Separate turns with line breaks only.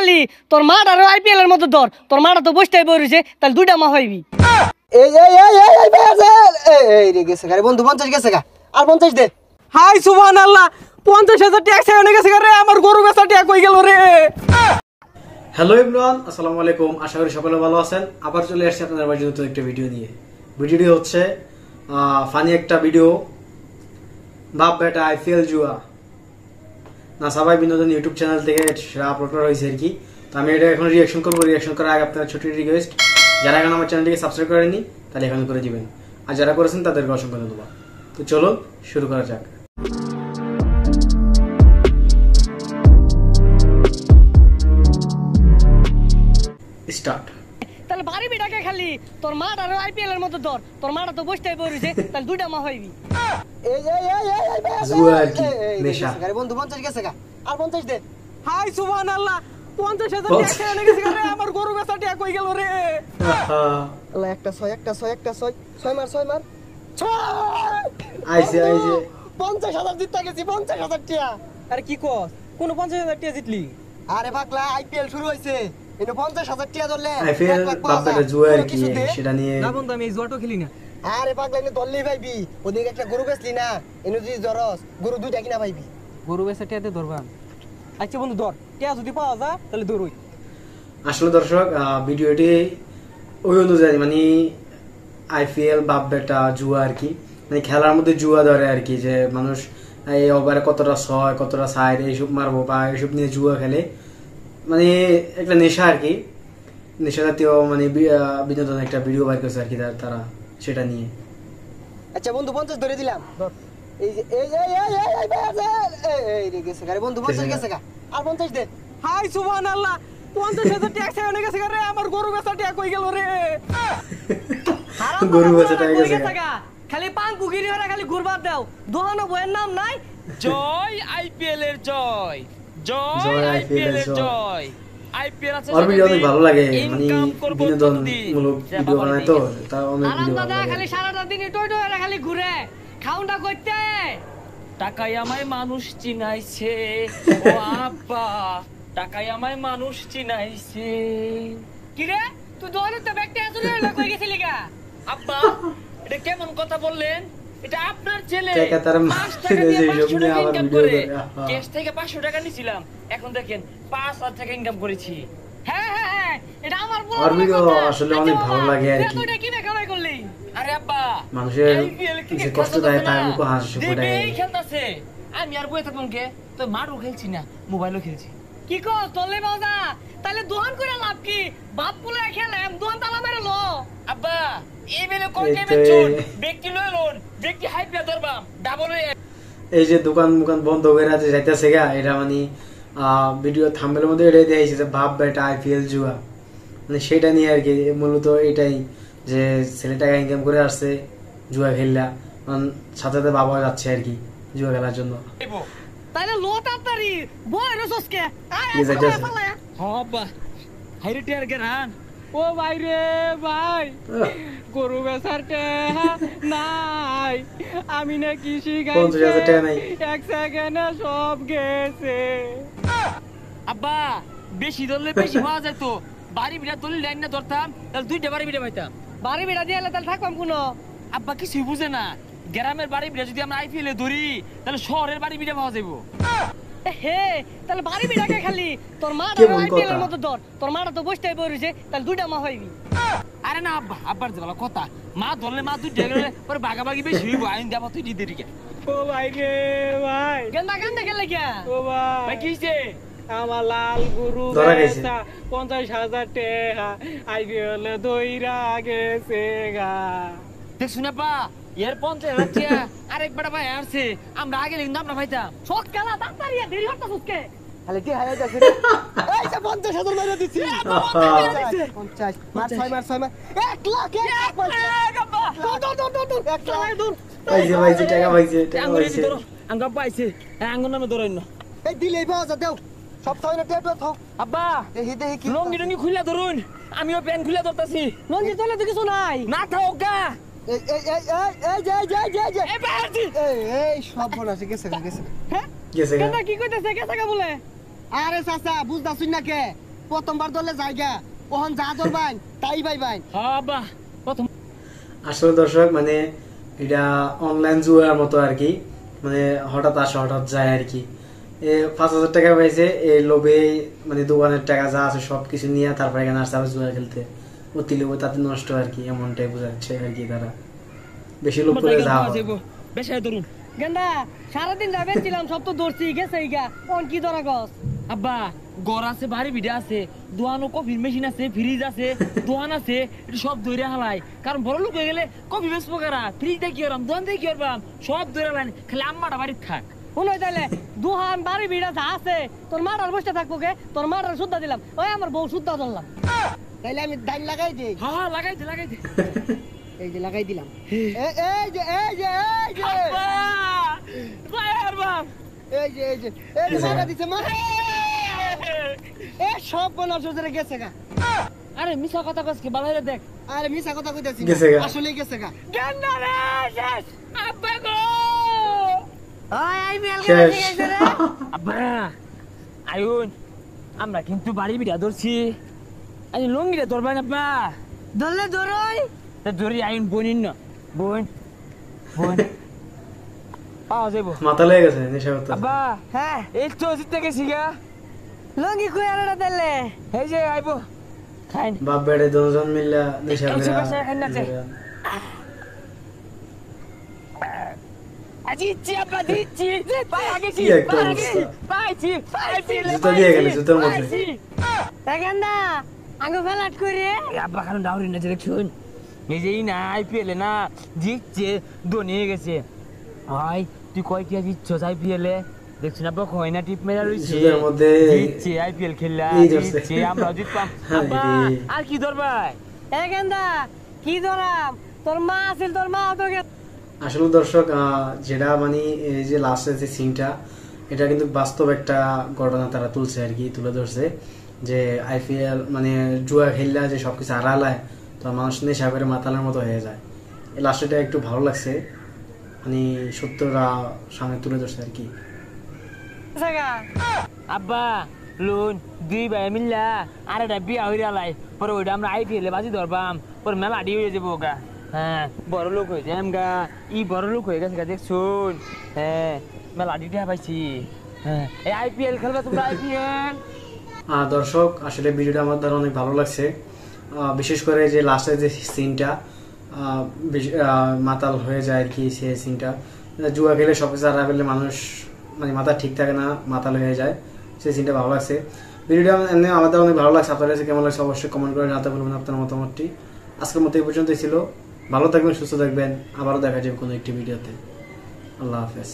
খালি তোর মাঠ আর আইপিএল এর মতো ধর, তোর মাটা তো বসতেই বইছে, তাহলে দুইটা মা হইবি।
এই এই এই এই এই এই রে গেছে গারে বন্ধু 50 গেছে গা, আর 50 দে।
হাই সুবহানাল্লাহ, 50,000 টাকা সেখানে গেছে রে, আমার গরু বেচা টাকা কই গেল রে।
হ্যালো এভরিওয়ান, আসসালামু আলাইকুম। আশা করি সকলে ভালো আছেন। আবার চলে আসছি আপনাদের মাঝে নতুন একটা ভিডিও নিয়ে। ভিডিওটি হচ্ছে ফানি একটা ভিডিও, বাপ বেটা আইপিএল জুয়া না সবাই বিনোদন ইউটিউব চ্যানেল থেকে সেটা আপলোড করা হয়েছে আর কি। তো আমি এটা এখন রিয়াকশন করবো। রিয়াকশন করার আগে আপনার ছোট রিকোয়েস্ট, যারা এখন আমার চ্যানেলটিকে সাবস্ক্রাইব করেনি তাহলে এখন করে দিবেন, আর যারা করেছেন তাদেরকে অসংখ্য ধন্যবাদ। তো চলো শুরু করা যাক। স্টার্ট।
তাহলে বাড়ি বিটাকে খালি তোর মাঠ আর আইপিএল এর মতো ধর, তোর মাটা তো বসতেই বইছে, তাহলে দুইটা মা হইবি।
এই এই এই এই
জুয়া আর কি নেশা।
গারে বন্ধু 50 গেছে গা, আর 50 দে।
হাই সুবহানাল্লাহ, 50,000 টাকা সেখানে গেছে রে, আমার গরু বেচা টাকা কই গেল রে।
আল্লাহ একটা 6 একটা 6 একটা 6 6 মার 6 মার 6।
আইছে আইছে
50,000 জিততে গেছি, 50,000 টাকা।
আরে কি কস, কোন 50,000 টাকা জিতলি?
আরে পাগলা, আইপিএল শুরু হইছে, এনে 50,000 টাকা ধরলে
আইপিএল বাপ বেটা জুয়া আর কি, সেটা নিয়ে
না বন্ধু, আমি এই জুয়াটো খেলি না।
আরে পাগলা, এনে ধরলেই পাইবি। ওদিকে একটা গরু বেচলি না, এনে যদি জরস গরু দুইটা কিনা পাইবি।
গরু বেচা টাকাতে ধরবা। আচ্ছা বন্ধু ধর, টাকা যদি পাওয়া যায় তাহলে ধরুই।
আসলে দর্শক, ভিডিওটি ওই অনুযায়ী মানে আইপিএল বাপ বেটা জুয়া আর কি, মানে খেলার মধ্যে জুয়া ধরে আর কি, যে মানুষ এই ওভারে কতটা ছয় কতটা সাইড এইসব মারবো বা এইসব নিয়ে জুয়া খেলে, মানে একটা নেশা আর কি, নেশা জাতীয় মানে বিনোদন একটা ভিডিও বাইর করছে আর কি তারা সেটা নিয়ে।
আচ্ছা বন্ধু 50 ধরে দিলাম, ধর। এই যে এই এই এই এই এই রে গেছে গারে বন্ধু 50 গেছে গা, আর 50 দে।
হাই সুবহানাল্লাহ, 50,000 টাকা সেখানে গেছে রে, আমার গরু বেচা টাকা কই গেল রে।
গরু বেচা টাকা গেছে
গা, খালি পান কুকিরি হরা খালি ঘুরবার দাও, দোহানো বইয়ের নাম নাই।
জয় আইপিএল এর জয়, জয় আইপিএল এর জয়। আইপিএল আছে,
আর ভিডিও অনেক ভালো লাগে, মানে বিনোদনমূলক ভিডিও বানায় তো, তা অনেক ভিডিও ভালো লাগে।
খালি সারাটা দিন টই টই হরা খালি ঘুরে খাউন্ডা করতে।
টাকাই আমায় মানুষ চিনাইছে ও আব্বা, টাকাই আমায় মানুষ চিনাইছে।
কি রে, তুই দোহানোতে ব্যক্তি আসলে কই গেছিলি গা?
আব্বা এটা কেমন কথা বললেন? এটা আপনার ছেলে
টাকা তার
5 টাকা দিয়ে 500 টাকা
আবার
ইনকাম
ভিডিও
করে,
করে।
ক্যাশ থেকে 500 টাকা নিছিলাম, এখন দেখেন 5,000 টাকা ইনকাম করেছি।
হ্যাঁ হ্যাঁ হ্যাঁ, এটা আমার বড়
আর ভিডিও
কথা।
আসলে অনেক ভালো লাগে আর কি।
তুই এটা কি দেখাই করলি?
আরে আব্বা,
মানুষের
IPL
যে কষ্ট দেয় তার মুখে হাসি ফোটায়।
এই খেলতাছে, আমি আর বইতে থাকলাম কে? তো মাঠও খেলছি না, মোবাইলও খেলছি।
কি কর তোলে বাবা, তাহলে দোহান করে লাভ কি? বাপ পুলে খেলে দোহান তালা মেরে লো।
আব্বা এই বেলে কোন
এই
গেমে
তো
চোর ব্যক্তি লয় লোন, ব্যক্তি হাই পে ধরবাম ডাবল।
এই যে দোকান বন্ধ হয়ে আছে যাইতেছে গা, এটা মানে ভিডিও থাম্বনেলের মধ্যে এটাই দেখাইছে যে বাপ বেটা আইপিএল জুয়া, মানে সেটা নিয়ে আর কি। মূলত এটাই যে ছেলে টাকা ইনকাম করে আসছে জুয়া খেললা, সাথে সাথে বাবা যাচ্ছে আর কি জুয়া খেলার জন্য।
তাহলে লো তাড়াতাড়ি বয় রসকে আয়
কি যাইতেছে?
হ্যাঁ আব্বা, হাইরে টিয়ার গেরান।
ও ভাই রে ভাই, গরু বেচার টাকা নাই, আমি না কৃষি
50,000 টাকা নাই।
এক সেকেন্ডে সব গেছে।
আব্বা বেশি ধরলে বেশি পাওয়া যায় তো, বাড়ি বিড়া ধরলে লাইন না ধরতাম, তাহলে 2টা বাড়ি বিড়া পাইতাম।
বাড়ি বেড়া দিয়ে তাহলে থাকবাম কোনো।
আব্বা কিছুই বুঝে না, গ্রামের বাড়ি বিড়া যদি আমরা আইপিএল এ ধরি তাহলে শহরের বাড়ি বিড়া পাওয়া যাবো।
হে তাহলে বাড়ি বিড়াকে খালি তোর মা
কেমন
আইপিএল এর
কথা?
মতো ধর, তোর মাটা তো বসতেই বইছে, তাহলে দুইটা মা হইবি।
আরে না আব্বা, আব্বার যে ভালো কথা, মা ধরলে মা 2টা গেলে পরে বাগাবাগি বেশি হইব, আইন দেবা তুই দিদি কে।
ও ভাই রে ভাই,
গেন্দা গেন্দা গেলে কি?
ও ভাই
ভাই কি হইছে?
আমার লাল গরু
ধরা গেছে।
বেচা 50,000 টাকা আইপিএল দইরা গেছে গা।
দেখ শুনে পা এর 50,000 টাকা আরেকবার ভাই আসছে, আমরা আগে কিন্তু আমরা ভাইতাম।
সব খেলা তাড়াতাড়ি দেরি হচ্ছে সুস্কে।
খালি কি হায়া যাচ্ছে রে। এই যে 50,000 মাইরা দিছি। 50 মার 6 মার 6 মার 1 লাখ 1 লাখ দূর 1 লাখ দূর।
পাইছে পাইছে টাকা পাইছে টাকা
আঙ্গুরে
পাইছে।
ধরো, আঙ্গা পাইছে, আঙ্গুর নামে ধরেন না।
এই দিলেই পাওয়া যা দেও, সব সময় না টেটো থাও।
আব্বা
দেখি দেখি কি
লঙ্গি টঙ্গি খুলে ধরুন, আমিও প্যান খুলে ধরতাছি।
লঞ্জি তোলে তো কিছু নাই।
না থাও গা।
এই এই এই এই এই
এই বাড়ি
এই সব বল আছে গেছে গেছে।
হ্যাঁ
গেছে গা।
গেন্দা কি কইতেছে গেছে গা বলে?
আরে চাচা বুঝতাছুই না কে, প্রথমবার দলে জায়গা ওহন যা ধরবাই তাই পাইবাই।
হ্যাঁ আব্বা প্রথম
আসলে দর্শক মানে এটা অনলাইন জুয়ার মতো আর কি, মানে হঠাৎ আসে হঠাৎ যায় আর কি। 5,000 টাকা পাইছে, এই লোভে মানে দোকানের টাকা যা আছে সবকিছু নিয়ে তারপরে এখানে আসছে আবার জুয়া খেলতে। অতি লোভে তাতে নষ্ট আর কি, এমনটাই বোঝাচ্ছে আর কি। তারা বেশি লোভ করে যা হয়।
বেশি ধরুন
গেন্দা সারাদিন যাবেছিলাম সব তো দৌড়ছি গেছে ইগা কোন কি ধরা গছ।
আব্বা ঘর আছে, বাড়ি ভিড়ে আছে, দোয়ানো কফির মেশিন আছে, ফ্রিজ আছে, দোয়ান আছে, এটা সব দৌড়ে হালাই। কারণ বড় লোক হয়ে গেলে কফি বেসবো কারা, ফ্রিজ দিয়ে কি করবাম, দোয়ান দিয়ে কি করবাম, সব দৌড়ে হালাই। খালি আম্মাটা বাড়িতে থাক।
শুনোই তাইলে দুহান বাড়ি ভিড়া যা আছে তোর মাটার বসে থাকবো কে, তোর মাটার সুদ্ধা দিলাম, ওই আমার বউ সুদ্ধা ধরলাম।
তাইলে আমি ধান লাগাই দিই।
হ্যাঁ লাগাই দে লাগাই দে।
এই যে লাগাই দিলাম। এই যে এই যে এই যে এই যে এই যে এই যে মারা দিছে মা। এ সব বনার সোজরে গেছে গা।
আরে মিছা কথা কস কি বালাইরে দেখ।
আরে মিছা কথা কইতাছি
গেছে গা।
আসলেই গেছে গা।
গেন্দা রে শেষ
আব্বা গো
ওই আই বেল
শেষ।
গেছে রে।
আব্বা আয়ুন আমরা কিন্তু বাড়ি ভিড়া ধরছি, আরে লঙ্গিটা ধরবেন আব্বা।
ধরলে ধরই
তা ধরি আয়ুন বোনিন না বোন বোন পাওয়া যাবো।
মাথা লেগে গেছে নেশা করতে।
আব্বা
হ্যাঁ
এই তো জিততে গেছি গা।
লঙ্গি কই আরটা দিলে
এই যে আইবো খাইন।
বাপ বেড়ে দুজন মিলে নেশা
এই যে
করে
বসে খাইন নাচে। আজি ইচ্ছি আব্বা দিচ্ছি পাই আগেছি
কি একটা অবস্থা।
পাইছি পাইছি
জুতা দিয়ে গেলে জুতার মধ্যে।
তা গেন্দা আঙ্গু ফেলাট করে
আব্বা কারণ ডাউরি না দেখছুন এই যে না আইপিএল না জিতছে ধোনি হয়ে গেছে। ভাই তুই কয়টা জিতছ আইপিএল এ দেখছুন আব্বা কয় না টিপ মেরা রইছে
জুতার মধ্যে
জিতছে আইপিএল খেললা
এই ধরছে।
জিতছে আমরা জিতপাম। আব্বা
হায়রে।
আর কি ধরবাই
এ গেন্দা কি ধরাম তোর মা আছিল তোর মা তো
আসলে দর্শক যেটা মানে এই যে লাস্টের যে সিনটা, এটা কিন্তু বাস্তব একটা ঘটনা তারা তুলছে আর কি, তুলে ধরছে যে আইপিএল মানে জুয়া খেললা যে সবকিছু হারালায় তো মানুষ নেশা করে মাতালের মতো হয়ে যায়। এই লাস্টটা একটু ভালো লাগছে, মানে সত্যটা সামনে তুলে ধরছে আর কি।
জায়গা
আব্বা লোন দুই ভাই মিল্লা আর একটা বিয়া হইরা লাই পরে ওইটা আমরা আইপিএল এ বাজি ধরবাম পরে মেলা আডি হয়ে যাবো গা। হ্যাঁ বড় লোক হয়ে যাম গা, ই বড় লোক হয়ে গেছে গা দেখছুন। হ্যাঁ মেলা আডিটা পাইছি। হ্যাঁ এই আইপিএল খেলবা তোমরা আইপিএল।
দর্শক আসলে ভিডিওটা আমার দ্বারা অনেক ভালো লাগছে, বিশেষ করে যে লাস্টের যে সিনটা মাতাল হয়ে যায় আর কি। সেই সিনটা জুয়া খেলে সবকিছু হারা ফেললে মানুষ মানে মাথা ঠিক থাকে না, মাতাল হয়ে যায়, সেই সিনটা ভালো লাগছে। ভিডিওটা এমনি আমাদের অনেক ভালো লাগছে, আপনার কাছে কেমন লাগছে অবশ্যই কমেন্ট করে জানাতে বলবেন আপনার মতামতটি। আজকের মতো এই পর্যন্তই ছিল, ভালো থাকবেন, সুস্থ থাকবেন, আবারও দেখা যাবে কোনো একটি ভিডিওতে। আল্লাহ হাফেজ।